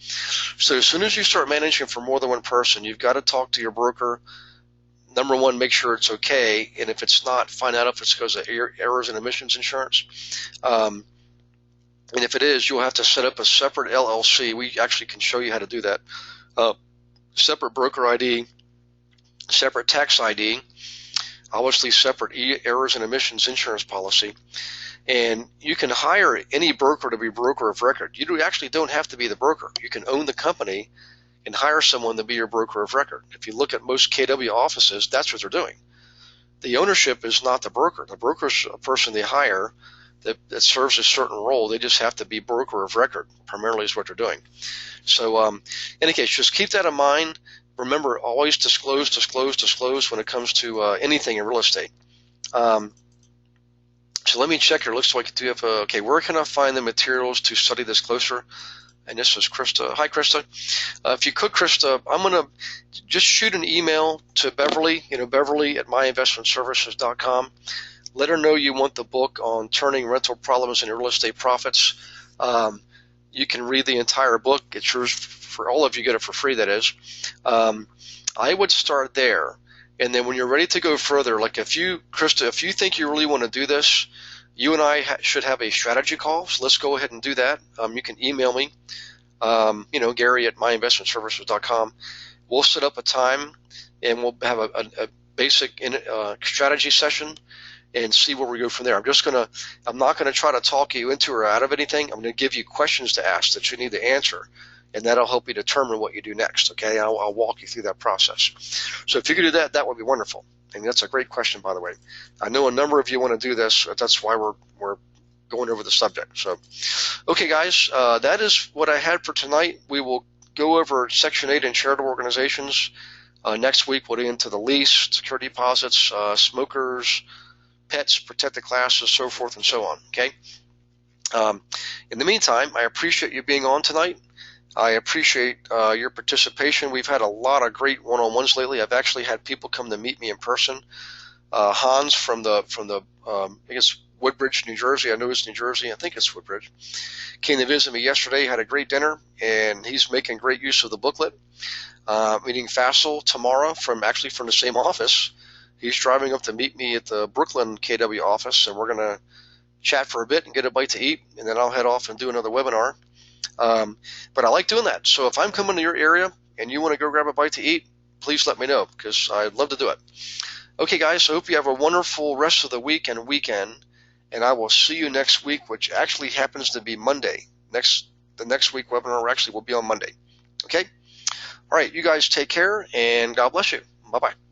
So as soon as you start managing for more than one person, you've got to talk to your broker. Number one, make sure it's okay, and if it's not, find out if it's because of errors and omissions insurance. And if it is, you'll have to set up a separate LLC. We actually can show you how to do that. Separate broker ID, separate tax ID, obviously separate errors and omissions insurance policy. And you can hire any broker to be broker of record. You actually don't have to be the broker. You can own the company and hire someone to be your broker of record. If you look at most KW offices, that's what they're doing. The ownership is not the broker. The broker is a person they hire that serves a certain role. They just have to be broker of record, primarily is what they're doing. So in any case, just keep that in mind. Remember, always disclose when it comes to anything in real estate. So let me check here. Looks like you have okay, where can I find the materials to study this closer? And this is Krista. Hi, Krista. If you could, Krista, I'm going to just shoot an email to Beverly, Beverly at myinvestmentservices.com. Let her know you want the book on turning rental problems into real estate profits. You can read the entire book. It's yours for all of you. Get it for free, that is. I would start there. And then when you're ready to go further, like Krista, if you think you really want to do this, you and I should have a strategy call. So let's go ahead and do that. You can email me, Gary at myinvestmentservices.com. We'll set up a time and we'll have a basic strategy session. and see where we go from there. I'm not gonna try to talk you into or out of anything. I'm gonna give you questions to ask that you need to answer, and that'll help you determine what you do next. Okay, I'll walk you through that process. So if you could do that, that would be wonderful. And that's a great question, by the way. I know a number of you want to do this. That's why we're going over the subject. So, okay, guys, that is what I had for tonight. We will go over Section 8 and charitable organizations. Next week, we'll get into the lease, security deposits, smokers, pets, protected classes, so forth and so on. Okay. In the meantime, I appreciate you being on tonight. I appreciate your participation. We've had a lot of great one-on-ones lately. I've actually had people come to meet me in person. Hans from the I guess Woodbridge, New Jersey. I know it's New Jersey. I think it's Woodbridge. Came to visit me yesterday. Had a great dinner, and he's making great use of the booklet. Meeting Faisal tomorrow from the same office. He's driving up to meet me at the Brooklyn KW office, and we're gonna chat for a bit and get a bite to eat, and then I'll head off and do another webinar. But I like doing that. So if I'm coming to your area and you want to go grab a bite to eat, please let me know, because I'd love to do it. Okay, guys, I hope you have a wonderful rest of the week and weekend, and I will see you next week, which actually happens to be Monday. The next week webinar actually will be on Monday. Okay? All right, you guys take care, and God bless you. Bye-bye.